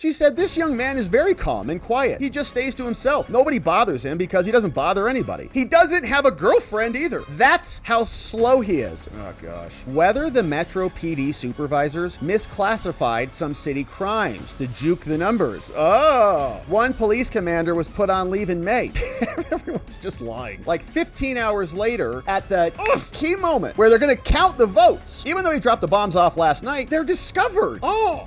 She said, "This young man is very calm and quiet. He just stays to himself. Nobody bothers him because he doesn't bother anybody. He doesn't have a girlfriend either. That's how slow he is." Oh gosh. Whether the Metro PD supervisors misclassified some city crimes to juke the numbers. Oh. One police commander was put on leave in May. Everyone's just lying. Like 15 hours later, at the key moment where they're gonna count the votes, even though he dropped the bombs off last night, they're discovered.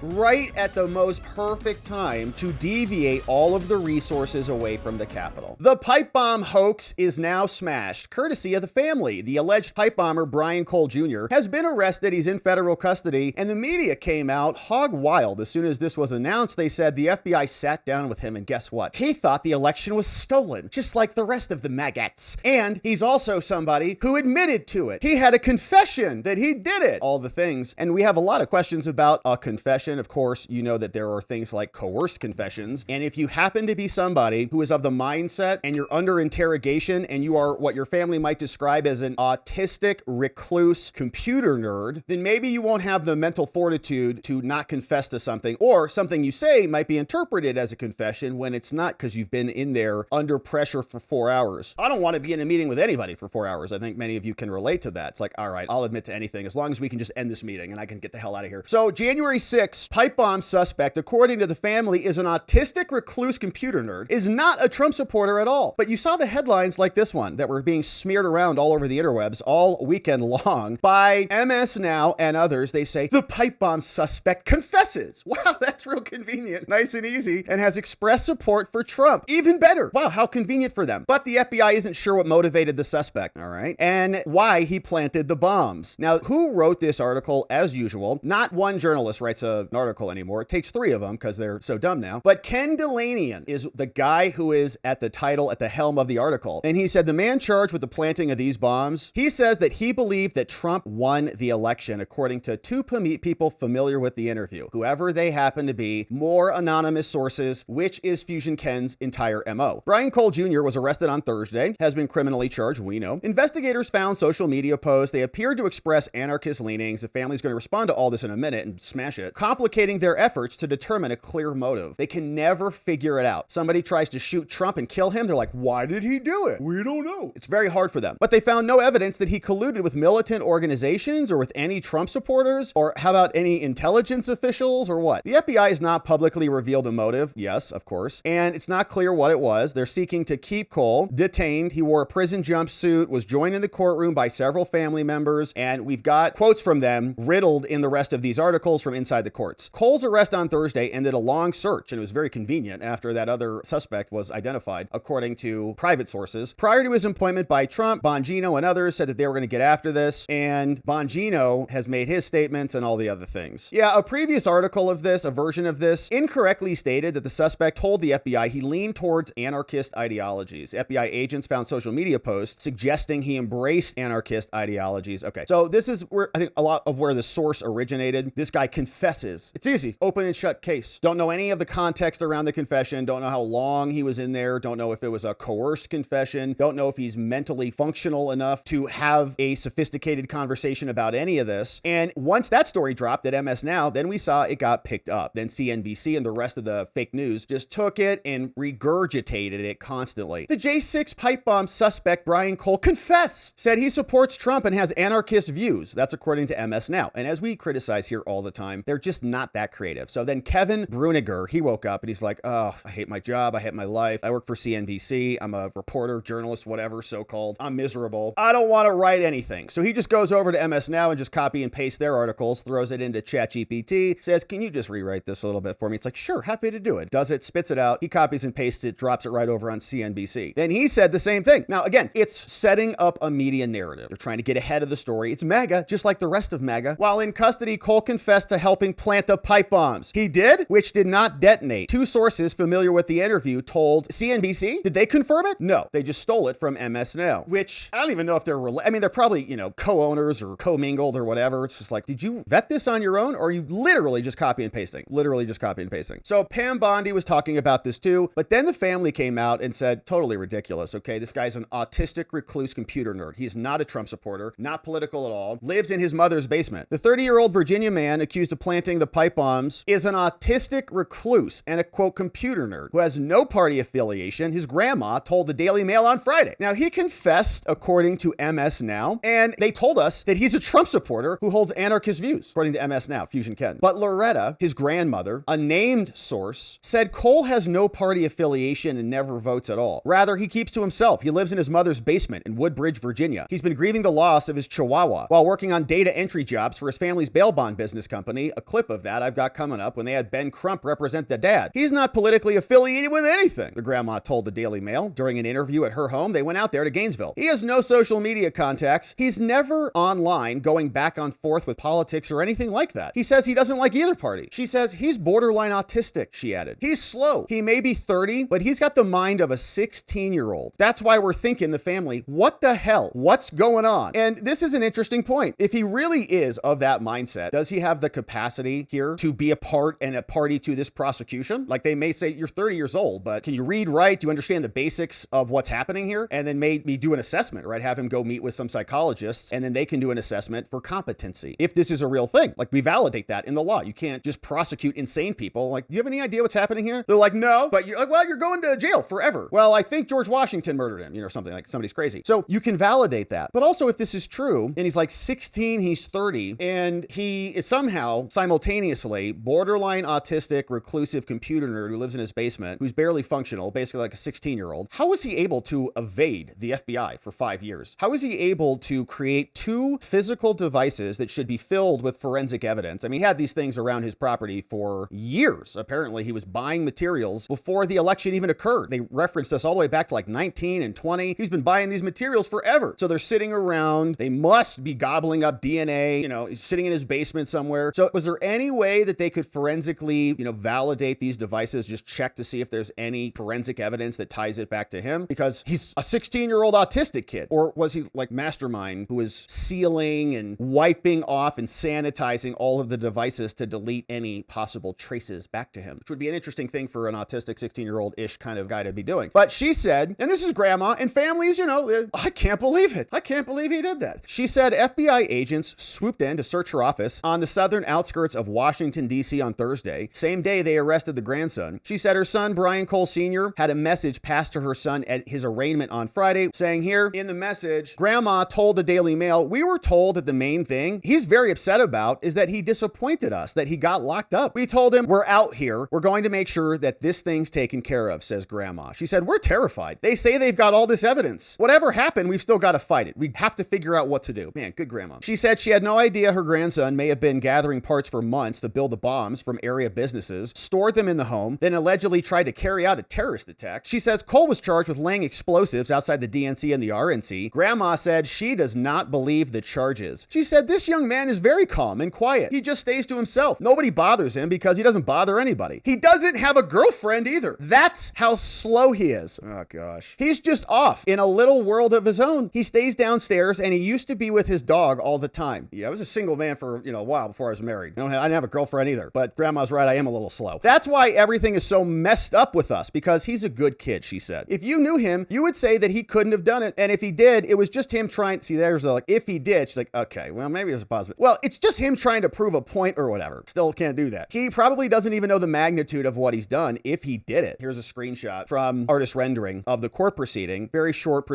Right at the most perfect time to deviate all of the resources away from the Capitol. The pipe bomb hoax is now smashed, courtesy of the family. The alleged pipe bomber, Brian Cole Jr., has been arrested. He's in federal custody, and the media came out hog wild. As soon as this was announced, they said the FBI sat down with him, and guess what? He thought the election was stolen, just like the rest of the maggots. And he's also somebody who admitted to it. He had a confession that he did it. All the things. And we have a lot of questions about a confession. Of course, you know that there are things like coerced confessions. And if you happen to be somebody who is of the mindset and you're under interrogation and you are what your family might describe as an autistic, recluse, computer nerd, then maybe you won't have the mental fortitude to not confess to something, or something you say might be interpreted as a confession when it's not, because you've been in there under pressure for 4 hours. I don't want to be in a meeting with anybody for 4 hours. I think many of you can relate to that. It's like, all right, I'll admit to anything as long as we can just end this meeting and I can get the hell out of here. So January 6th, pipe bomb suspect, according to the family, is an autistic, recluse computer nerd, is not a Trump supporter at all. But you saw the headlines like this one that were being smeared around all over the interwebs all weekend long by MS Now and others. They say, "The pipe bomb suspect confesses." Wow, that's real convenient, nice and easy, and has expressed support for Trump. Even better. Wow, how convenient for them. But the FBI isn't sure what motivated the suspect, all right, and why he planted the bombs. Now, who wrote this article? As usual, not one journalist writes an article anymore. It takes 3 of them because they're so dumb now. But Ken Delanian is the guy who is at the title, at the helm of the article. And he said the man charged with the planting of these bombs, he says that he believed that Trump won the election, according to 2 people familiar with the interview, whoever they happen to be, more anonymous sources, which is Fusion Ken's entire MO. Brian Cole Jr. was arrested on Thursday, has been criminally charged, we know. Investigators found social media posts. They appeared to express anarchist leanings. The family's going to respond to all this in a minute and smash it, complicating their efforts to determine a clear motive. They can never figure it out. Somebody tries to shoot Trump and kill him. They're like, why did he do it? We don't know. It's very hard for them. But they found no evidence that he colluded with militant organizations or with any Trump supporters, or how about any intelligence officials or what? The FBI has not publicly revealed a motive. Yes, of course. And it's not clear what it was. They're seeking to keep Cole detained. He wore a prison jumpsuit, was joined in the courtroom by several family members, and we've got quotes from them riddled in the rest of these articles from inside the courts. Cole's arrest on Thursday ended a long search, and it was very convenient after that other suspect was identified, according to private sources. Prior to his appointment by Trump, Bongino and others said that they were going to get after this, and Bongino has made his statements and all the other things. Yeah, a previous article of this, a version of this, incorrectly stated that the suspect told the FBI he leaned towards anarchist ideologies. FBI agents found social media posts suggesting he embraced anarchist ideologies. Okay, so this is where I think a lot of where the source originated. This guy confesses. It's easy. Open and shut case. Don't know any of the context around the confession. Don't know how long he was in there. Don't know if it was a coerced confession. Don't know if he's mentally functional enough to have a sophisticated conversation about any of this. And once that story dropped at MS Now, then we saw it got picked up. Then CNBC and the rest of the fake news just took it and regurgitated it constantly. The J6 pipe bomb suspect, Brian Cole, confessed, said he supports Trump and has anarchist views. That's according to MS Now. And as we criticize here all the time, they're just not that creative. So then Kevin Bruniger, he woke up and he's like, oh, I hate my job. I hate my life. I work for CNBC. I'm a reporter, journalist, whatever, so-called. I'm miserable. I don't want to write anything. So he just goes over to MS Now and just copy and paste their articles, throws it into ChatGPT, says, can you just rewrite this a little bit for me? It's like, sure, happy to do it. Does it, spits it out. He copies and pastes it, drops it right over on CNBC. Then he said the same thing. Now, again, it's setting up a media narrative. They're trying to get ahead of the story. It's MAGA, just like the rest of MAGA. While in custody, Cole confessed to helping plant the pipe bombs. He did, which did not detonate. 2 sources familiar with the interview told CNBC. Did they confirm it? No, they just stole it from MS Now, which I don't even know if they're I mean, they're probably, co-owners or co-mingled or whatever. It's just like, did you vet this on your own, or are you literally just copy and pasting? Literally just copy and pasting. So Pam Bondi was talking about this too, but then the family came out and said, totally ridiculous. Okay, this guy's an autistic, recluse computer nerd. He's not a Trump supporter, not political at all, lives in his mother's basement. The 30-year-old Virginia man accused of planting the pipe bombs is an autistic autistic recluse and a, quote, computer nerd who has no party affiliation, his grandma told the Daily Mail on Friday. Now, he confessed, according to MS Now, and they told us that he's a Trump supporter who holds anarchist views, according to MS Now, Fusion Ken. But Loretta, his grandmother, a named source, said Cole has no party affiliation and never votes at all. Rather, he keeps to himself. He lives in his mother's basement in Woodbridge, Virginia. He's been grieving the loss of his chihuahua while working on data entry jobs for his family's bail bond business company. A clip of that I've got coming up when they had Ben Crump represent the dad. He's not politically affiliated with anything, the grandma told the Daily Mail during an interview at her home. They went out there to Gainesville. He has no social media contacts. He's never online going back and forth with politics or anything like that. He says he doesn't like either party. She says he's borderline autistic, she added. He's slow. He may be 30, but he's got the mind of a 16-year-old. That's why we're thinking, the family, what the hell? What's going on? And this is an interesting point. If he really is of that mindset, does he have the capacity here to be a part and a party to this prosecution? Like, they may say you're 30 years old, but can you read, write? Do you understand the basics of what's happening here? And then maybe do an assessment, right? Have him go meet with some psychologists, and then they can do an assessment for competency. If this is a real thing, like, we validate that in the law. You can't just prosecute insane people. Like, do you have any idea what's happening here? They're like, no, but you're like, well, you're going to jail forever. Well, I think George Washington murdered him, or something, like somebody's crazy. So you can validate that. But also, if this is true, and he's like 16, he's 30, and he is somehow simultaneously borderline autistic, reclusive computer nerd who lives in his basement, who's barely functional, basically like a 16-year-old, how is he able to evade the FBI for 5 years? How is he able to create 2 physical devices that should be filled with forensic evidence? I mean, he had these things around his property for years. Apparently, he was buying materials before the election even occurred. They referenced us all the way back to like 19 and 20. He's been buying these materials forever. So they're sitting around. They must be gobbling up DNA, sitting in his basement somewhere. So was there any way that they could forensically, validate these devices, just check to see if there's any forensic evidence that ties it back to him? Because he's a 16-year-old autistic kid. Or was he like Mastermind, who was sealing and wiping off and sanitizing all of the devices to delete any possible traces back to him, which would be an interesting thing for an autistic 16-year-old-ish kind of guy to be doing. But she said, and this is grandma and families, I can't believe it. I can't believe he did that. She said FBI agents swooped in to search her office on the southern outskirts of Washington, D.C. on Thursday. Same day they arrested the grandson. She said her son, Brian Cole Sr., had a message passed to her son at his arraignment on Friday, saying here in the message, grandma told the Daily Mail, we were told that the main thing he's very upset about is that he disappointed us, that he got locked up. We told him, we're out here. We're going to make sure that this thing's taken care of, says grandma. She said, we're terrified. They say they've got all this evidence. Whatever happened, we've still got to fight it. We have to figure out what to do. Man, good grandma. She said she had no idea her grandson may have been gathering parts for months to build the bombs from area businesses, stored them in the home, then allegedly tried to carry out a terrorist attack. She says Cole was charged with laying explosives outside the DNC and the RNC. Grandma said she does not believe the charges. She said this young man is very calm and quiet. He just stays to himself. Nobody bothers him because he doesn't bother anybody. He doesn't have a girlfriend either. That's how slow he is. Oh gosh. He's just off in a little world of his own. He stays downstairs and he used to be with his dog all the time. Yeah, I was a single man for, a while before I was married. I didn't have a girlfriend either, but grandma's right. I am a little slow. That's why everything is so messed up with us, because he's a good kid, she said. If you knew him, you would say that he couldn't have done it. And if he did, it was just him trying. See, there's like, if he did, she's like, okay, well, maybe it was a positive. Well, it's just him trying to prove a point or whatever. Still can't do that. He probably doesn't even know the magnitude of what he's done if he did it. Here's a screenshot from artist rendering of the court proceeding. Very short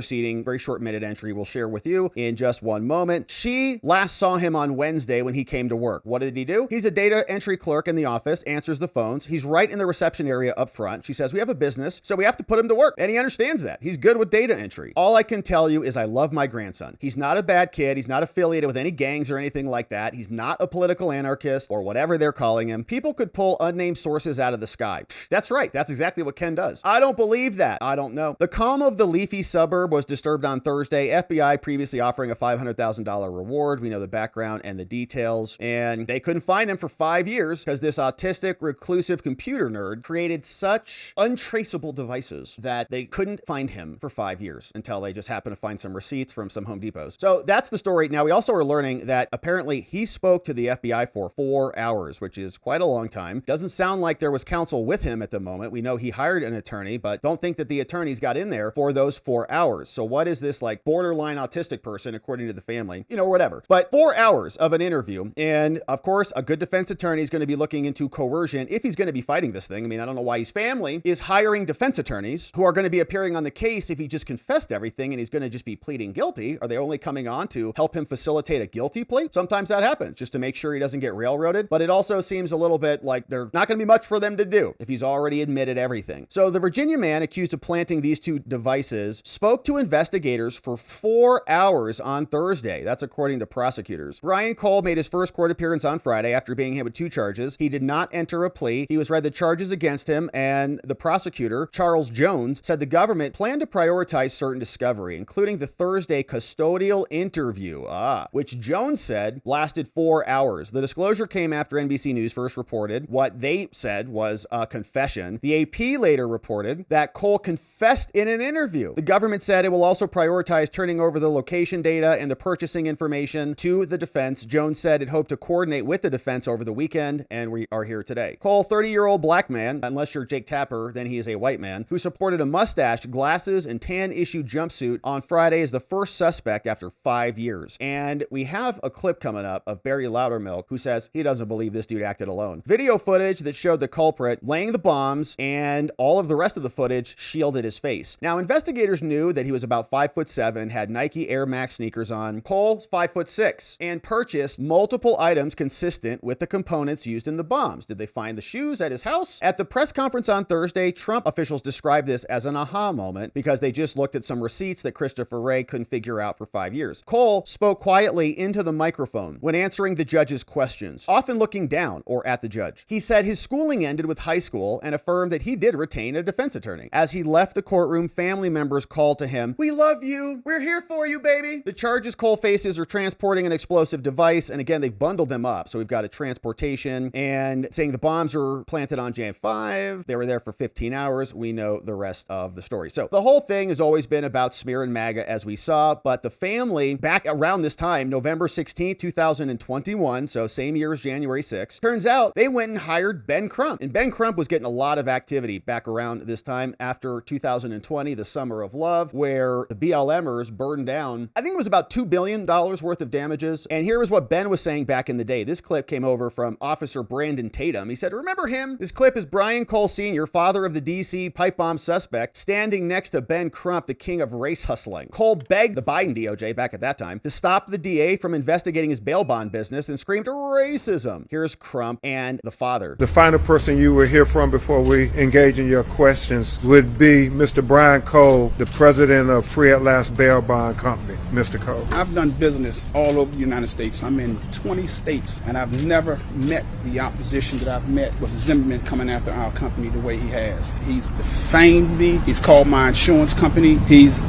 minute entry we'll share with you in just one moment. She last saw him on Wednesday when he came to work. What did he do? He's a data entry clerk in the office, answers the phones. He's right in the reception area up front. She says, we have a business, so we have to put him to work. And he understands that. He's good with data entry. All I can tell you is I love my grandson. He's not a bad kid. He's not affiliated with any gangs or anything like that. He's not a political anarchist or whatever they're calling him. People could pull unnamed sources out of the sky. That's right. That's exactly what Ken does. I don't believe that. I don't know. The calm of the leafy suburb was disturbed on Thursday. FBI previously offering a $500,000 reward. We know the background and the details. And they couldn't find him for 5 years because this autistic, reclusive computer nerd created such untraceable devices that they couldn't find him for 5 years until they just happened to find some receipts from some Home Depots. So that's the story. Now, we also are learning that apparently he spoke to the FBI for 4 hours, which is quite a long time. Doesn't sound like there was counsel with him at the moment. We know he hired an attorney, but don't think that the attorneys got in there for those 4 hours. So what is this like borderline autistic person, according to the family, whatever. But 4 hours of an interview. And of course, a good defense attorney is going to be looking into coercion if he's going to be fighting this thing. I mean, I don't know why his family is hiring defense attorneys who are going to be appearing on the case if he just confessed everything and he's going to just be pleading guilty. Are they only coming on to help him facilitate a guilty plea? Sometimes that happens, just to make sure he doesn't get railroaded. But it also seems a little bit like there's not going to be much for them to do if he's already admitted everything. So the Virginia man accused of planting these two devices spoke to investigators for 4 hours on Thursday. That's according to prosecutors. Brian Cole made his first court appearance on Friday after being hit with 2 charges. He did not enter a plea. He was read the charges against him, and the prosecutor, Charles Jones, said the government planned to prioritize certain discovery, including the Thursday custodial interview, which Jones said lasted 4 hours. The disclosure came after NBC News first reported what they said was a confession. The AP later reported that Cole confessed in an interview. The government said it will also prioritize turning over the location data and the purchasing information to the defense. Jones said it hoped to coordinate with the defense over the weekend, and we are here today. Cole, 30-year-old black man, unless you're Jake Tapper, then he is a white man, who supported a mustache, glasses, and tan-issue jumpsuit on Friday is the first suspect after 5 years. And we have a clip coming up of Barry Loudermilk, who says he doesn't believe this dude acted alone. Video footage that showed the culprit laying the bombs, and all of the rest of the footage shielded his face. Now, investigators knew that he was about 5'7", had Nike Air Max sneakers on. Cole's 5'6", and purchased multiple items consistent with the components used in the bombs. Did they find the shoes at his house? At the press conference on Thursday, Trump officials described this as an aha moment because they just looked at some receipts that Christopher Wray couldn't figure out for 5 years. Cole spoke quietly into the microphone when answering the judge's questions, often looking down or at the judge. He said his schooling ended with high school and affirmed that he did retain a defense attorney. As he left the courtroom, family members called to him, "We love you. We're here for you, baby." The charges Cole faces are transporting an explosive device, and again, they've bundled them up. So we've got a transportation and saying the bombs are planted on Jan 5. They were there for 15 hours. We know the rest of the story. So the whole thing has always been about smear and MAGA, as we saw, but the family back around this time, November 16th, 2021, so same year as January 6th, turns out they went and hired Ben Crump. And Ben Crump was getting a lot of activity back around this time after 2020, the Summer of Love, where the BLMers burned down, I think it was about $2 billion worth of damages. And here was what Ben was saying back in the day. This clip came over from Officer Brandon Tatum. He said, "Remember him? This clip is Brian Cole Sr., father of the DC pipe bomb suspect, standing next to Ben Crump, the king of race hustling." Cole begged the Biden DOJ back at that time to stop the DA from investigating his bail bond business and screamed racism. Here's Crump and the father. The final person you will hear from before we engage in your questions would be Mr. Brian Cole, the president of Free at Last Bail Bond Company. Mr. Cole. I've done business all over the United States. I'm in 20 states, and I've never met the opposition that I've met with Zimmerman coming after our company the way he has. He's defamed me. He's called my insurance company. He's,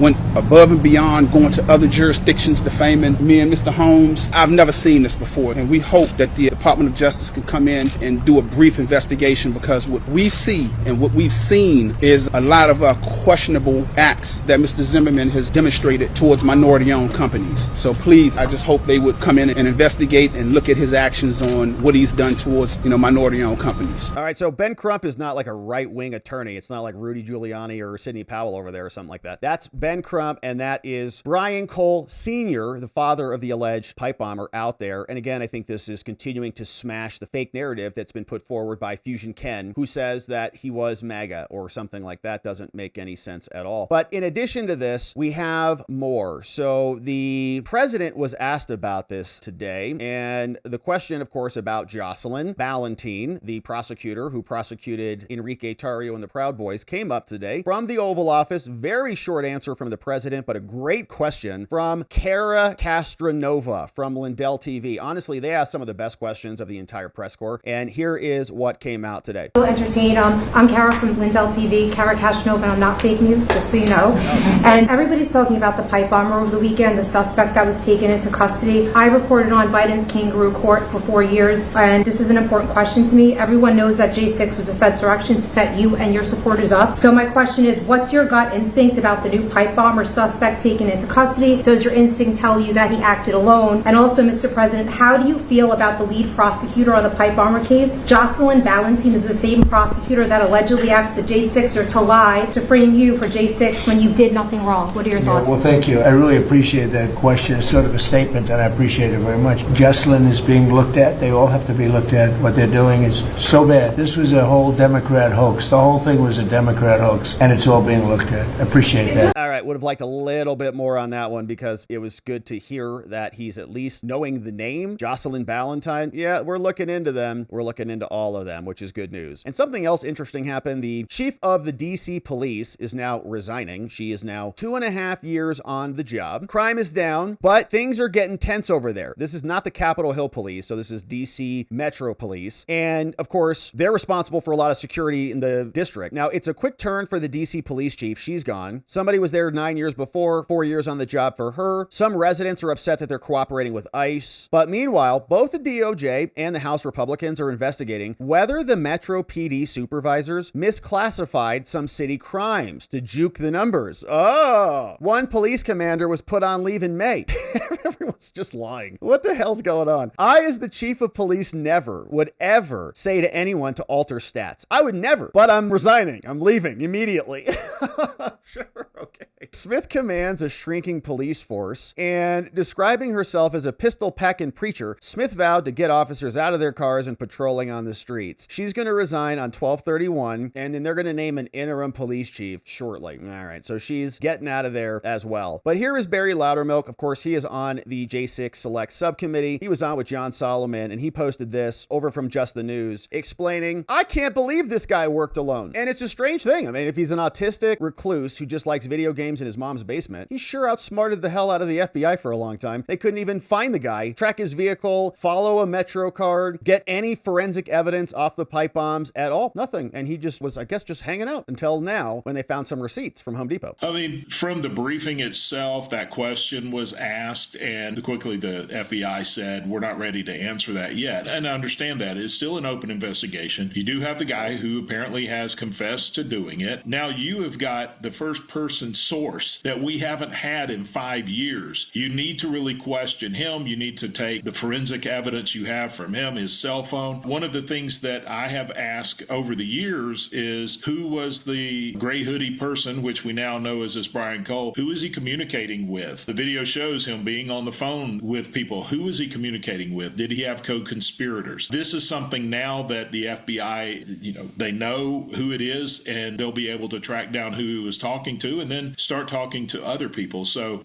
went above and beyond, going to other jurisdictions, defaming me and Mr. Holmes. I've never seen this before, and we hope that the Department of Justice can come in and do a brief investigation, because what we see and what we've seen is a lot of questionable acts that Mr. Zimmerman has demonstrated towards minority-owned companies. So please, I just hope they would come in and investigate and look at his actions on what he's done towards, minority-owned companies. All right, so Ben Crump is not like a right-wing attorney. It's not like Rudy Giuliani or Sidney Powell over there or something like that. That's Ben Crump, and that is Brian Cole Sr., the father of the alleged pipe bomber out there. And again, I think this is continuing to smash the fake narrative that's been put forward by Fusion Ken, who says that he was MAGA or something like that. Doesn't make any sense at all. But in addition to this, we have more. So the president was asked about this today, and the question, of course, about Jocelyn Ballentine, the prosecutor who prosecuted Enrique Tarrio and the Proud Boys, came up today from the Oval Office. Very short answer from the president, but a great question from Kara Castronova from Lindell TV. Honestly, they asked some of the best questions of the entire press corps, and here is what came out today. Entertain. I'm Kara from Lindell TV, Kara Castronova, and I'm not fake news, just so you know. And everybody's talking about the pipe bomber over the weekend, the suspect that was taken into custody. I reported on Biden's kangaroo court for 4 years, and this is an important question to me. Everyone knows that J6 was a Fed's direction to set you and your supporters up. So my question is, what's your gut instinct about the new pipe bomber suspect taken into custody? Does your instinct tell you that he acted alone? And also, Mr. President, how do you feel about the lead prosecutor on the pipe bomber case? Jocelyn Ballentine is the same prosecutor that allegedly asked the J6er to lie to frame you for J6 when you did nothing wrong. What are your thoughts? Well, thank you. I really appreciate that question. It's sort of a statement, and I appreciate it very much. Jocelyn is being looked at. They all have to be looked at. that what they're doing is so bad. This was a whole Democrat hoax. The whole thing was a Democrat hoax, and it's all being looked at. I appreciate that. All right, would have liked a little bit more on that one because it was good to hear that he's at least knowing the name, Jocelyn Ballantyne. Yeah, we're looking into them. We're looking into all of them, which is good news. And something else interesting happened. The chief of the DC police is now resigning. She is now 2.5 years on the job. Crime is down, but things are getting tense over there. This is not the Capitol Hill Police, so this is DC Metro Police. And of course, they're responsible for a lot of security in the district. Now, it's a quick turn for the DC police chief. She's gone. Somebody was there 9 years before, 4 years on the job for her. Some residents are upset that they're cooperating with ICE. But meanwhile, both the DOJ and the House Republicans are investigating whether the Metro PD supervisors misclassified some city crimes to juke the numbers. Oh, one police commander was put on leave in May. Everyone's just lying. What the hell's going on? I, as the chief of police, never would ever say to anyone to alter stats. I would never, but I'm resigning. I'm leaving immediately. Sure, okay. Smith commands a shrinking police force, and describing herself as a pistol-packing preacher, Smith vowed to get officers out of their cars and patrolling on the streets. She's going to resign on 12/31, and then they're going to name an interim police chief shortly. All right, so she's getting out of there as well. But here is Barry Loudermilk. Of course, he is on the J6 Select Subcommittee. He was on with John Solomon, and he posted this over from Just the News, explaining, I can't believe this guy worked alone. And it's a strange thing. I mean, if he's an autistic recluse who just likes video games in his mom's basement, he sure outsmarted the hell out of the FBI for a long time. They couldn't even find the guy, track his vehicle, follow a Metro card, get any forensic evidence off the pipe bombs at all. Nothing. And he just was, I guess, just hanging out until now when they found some receipts from Home Depot. I mean, from the briefing itself, that question was asked, and quickly the FBI said, we're not ready to answer that yet. And I understand that. It's still an open investigation. You do have the guy who apparently has confessed to doing it. Now you have got the first person source that we haven't had in 5 years. You need to really question him. You need to take the forensic evidence you have from him, his cell phone. One of the things that I have asked over the years is, who was the gray hoodie person, which we now know as this Brian Cole? Who is he communicating with? The video shows him being on the phone with people. Who is he communicating with? Did he have co-conspirators? This is something now that the FBI, they know who it is, and they'll be able to track down who he was talking to and then start talking to other people.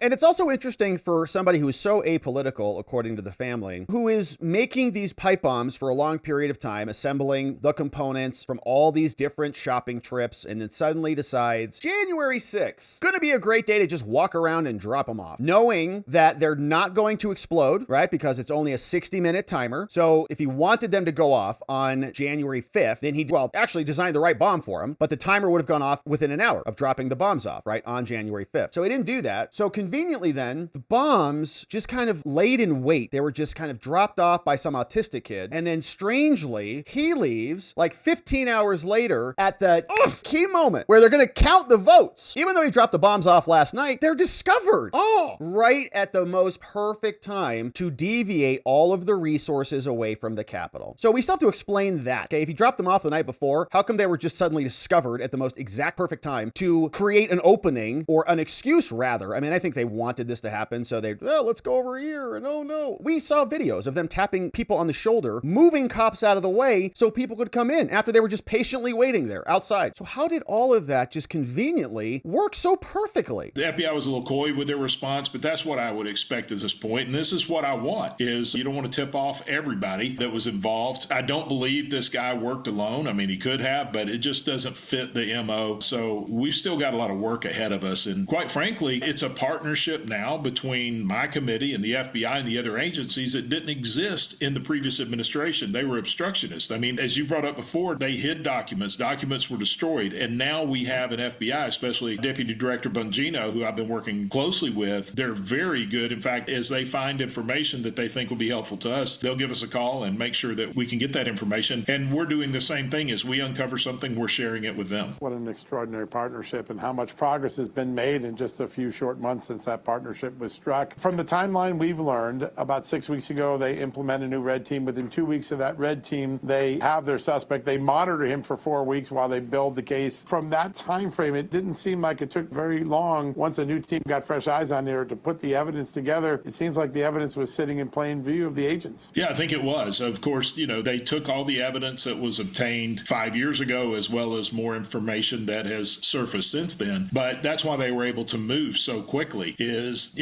And it's also interesting for somebody who is so apolitical, according to the family, who is making these pipe bombs for a long period of time, assembling the components from all these different shopping trips, and then suddenly decides January 6th, going to be a great day to just walk around and drop them off, knowing that they're not going to explode, right? Because it's only a 60-minute timer. So if he wanted them to go off on January 5th, then he, actually designed the right bomb for him, but the timer would have gone off within an hour of dropping the bombs off, right, on January 5th. So he didn't do that. So conveniently then, the bombs just kind of laid in wait. They were just kind of dropped off by some autistic kid. And then strangely, he leaves like 15 hours later at the key moment where they're going to count the votes. Even though he dropped the bombs off last night, they're discovered. Right at the most perfect time to deviate all of the resources away from the Capitol. So we still have to explain that. Okay, if he dropped them off the night before, how come they were just suddenly discovered at the most exact perfect time to create an opening, or an excuse rather? I mean, I think they wanted this to happen, so let's go over here, and oh no. We saw videos of them tapping people on the shoulder, moving cops out of the way so people could come in after they were just patiently waiting there outside. So how did all of that just conveniently work so perfectly? The FBI was a little coy with their response, but that's what I would expect at this point. And this is what I want, is you don't want to tip off everybody that was involved. I don't believe this guy worked alone. I mean, he could have, but it just doesn't fit the MO. So we've still got a lot of work ahead of us. And quite frankly, it's a partnership now between my committee and the FBI and the other agencies that didn't exist in the previous administration. They were obstructionists. I mean, as you brought up before, they hid documents. Documents were destroyed. And now we have an FBI, especially Deputy Director Bongino, who I've been working closely with. They're very good. In fact, as they find information that they think will be helpful to us, they'll give us a call and make sure that we can get that information. And we're doing the same thing. As we uncover something, we're sharing it with them. What an extraordinary partnership, and how much progress has been made in just a few short months since that partnership was struck. From the timeline we've learned, about 6 weeks ago, they implement a new red team. Within 2 weeks of that red team, they have their suspect. They monitor him for 4 weeks while they build the case. From that time frame, it didn't seem like it took very long once a new team got fresh eyes on there to put the evidence together. It seems like the evidence was sitting in plain view of the agents. Yeah, I think it was. Of course, they took all the evidence that was obtained 5 years ago, as well as more information that has surfaced since then. But that's why they were able to move so quickly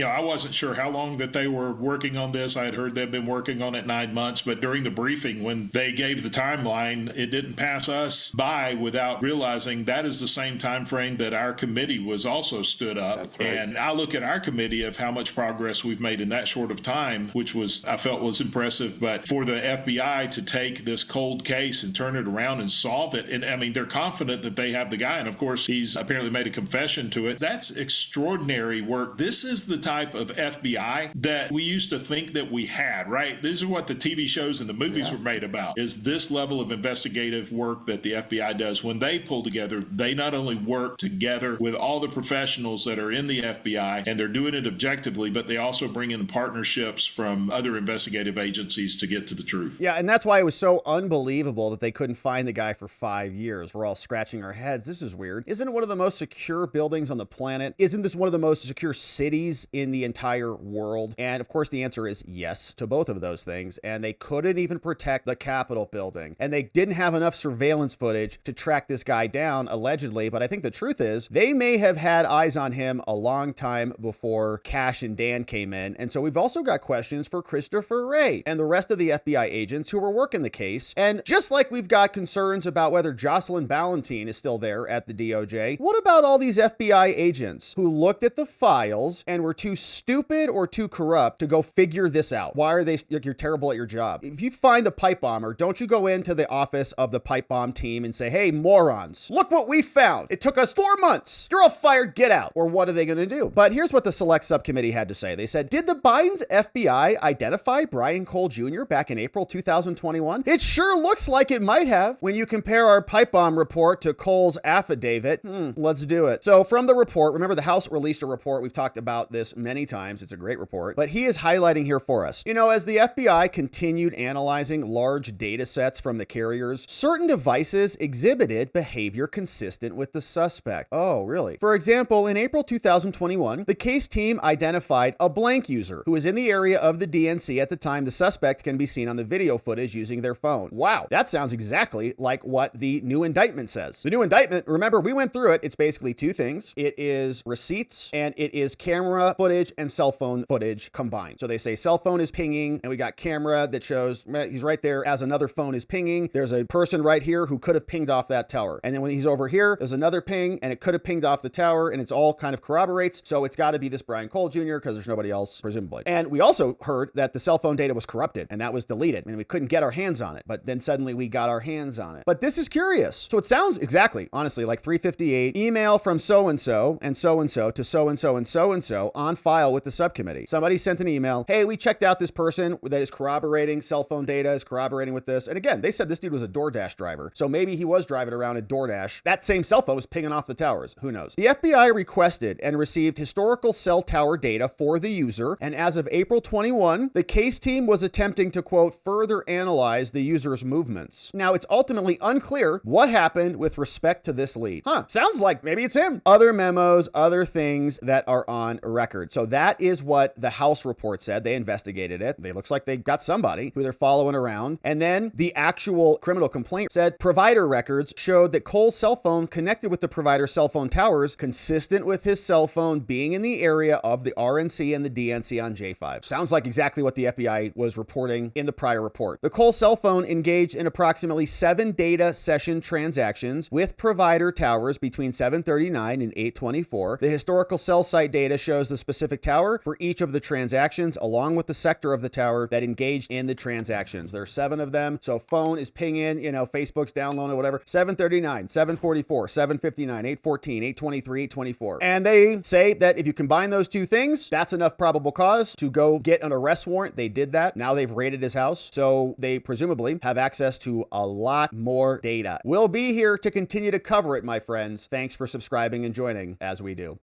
I wasn't sure how long that they were working on this. I had heard they've been working on it 9 months, but during the briefing, when they gave the timeline, it didn't pass us by without realizing that is the same time frame that our committee was also stood up. That's right. And I look at our committee of how much progress we've made in that short of time, which I felt was impressive. But for the FBI to take this cold case and turn it around and solve it, and I mean, they're confident that they have the guy, and of course, he's apparently made a confession to it. That's extraordinary work. This is the type of FBI that we used to think that we had, right? This is what the TV shows and the movies were made about, is this level of investigative work that the FBI does. When they pull together, they not only work together with all the professionals that are in the FBI, and they're doing it objectively, but they also bring in partnerships from other investigative agencies to get to the truth. Yeah, and that's why it was so unbelievable that they couldn't find the guy for 5 years. We're all scratching our heads. This is weird. Isn't it one of the most secure buildings on the planet? Isn't this one of the most secure cities in the entire world? And of course, the answer is yes to both of those things. And they couldn't even protect the Capitol building. And they didn't have enough surveillance footage to track this guy down, allegedly. But I think the truth is they may have had eyes on him a long time before Cash and Dan came in. And so we've also got questions for Christopher Wray and the rest of the FBI agents who were working the case. And just like we've got concerns about whether Jocelyn Ballantine is still there at the DOJ, what about all these FBI agents who looked at the files and were too stupid or too corrupt to go figure this out? Why are they, you're terrible at your job. If you find the pipe bomber, don't you go into the office of the pipe bomb team and say, hey, morons, look what we found. It took us 4 months. You're all fired. Get out. Or what are they going to do? But here's what the select subcommittee had to say. They said, did the Biden's FBI identify Brian Cole Jr. back in April 2021? It sure looks like it might have when you compare our pipe bomb report to Cole's affidavit. Let's do it. So from the report, remember the House released a report. We've talked about this many times. It's a great report, but he is highlighting here for us. As the FBI continued analyzing large data sets from the carriers, certain devices exhibited behavior consistent with the suspect. Oh, really? For example, in April 2021, the case team identified a blank user who was in the area of the DNC at the time the suspect can be seen on the video footage using their phone. Wow, that sounds exactly like what the new indictment says. The new indictment, remember, we went through it. It's basically two things. It is receipts and it is camera footage and cell phone footage combined. So they say cell phone is pinging and we got camera that shows he's right there as another phone is pinging. There's a person right here who could have pinged off that tower. And then when he's over here, there's another ping and it could have pinged off the tower, and it's all kind of corroborates. So it's got to be this Brian Cole Jr. because there's nobody else, presumably. And we also heard that the cell phone data was corrupted and that was deleted and we couldn't get our hands on it. But then suddenly we got our hands on it. But this is curious. So it sounds exactly, honestly, like 358 email from so-and-so and so-and-so to so-and-so and so-and-so on file with the subcommittee. Somebody sent an email. Hey, we checked out this person that is corroborating cell phone data, is corroborating with this. And again, they said this dude was a DoorDash driver. So maybe he was driving around in DoorDash. That same cell phone was pinging off the towers. Who knows? The FBI requested and received historical cell tower data for the user. And as of April 21, the case team was attempting to, quote, further analyze the user's movements. Now, it's ultimately unclear what happened with respect to this lead. Sounds like maybe it's him. Other memos, other things that are on record. So that is what the House report said. They investigated it. They looks like they got somebody who they're following around. And then the actual criminal complaint said provider records showed that Cole's cell phone connected with the provider's cell phone towers, consistent with his cell phone being in the area of the RNC and the DNC on J5. Sounds like exactly what the FBI was reporting in the prior report. The Cole cell phone engaged in approximately 7 data session transactions with provider towers between 7:39 and 8:24. The historical cell site data shows the specific tower for each of the transactions, along with the sector of the tower that engaged in the transactions. There are 7 of them. So phone is pinging, Facebook's downloading, whatever. 7:39, 7:44, 7:59, 8:14, 8:23, 8:24. And they say that if you combine those two things, that's enough probable cause to go get an arrest warrant. They did that. Now they've raided his house. So they presumably have access to a lot more data. We'll be here to continue to cover it, my friends. Thanks for subscribing and joining as we do.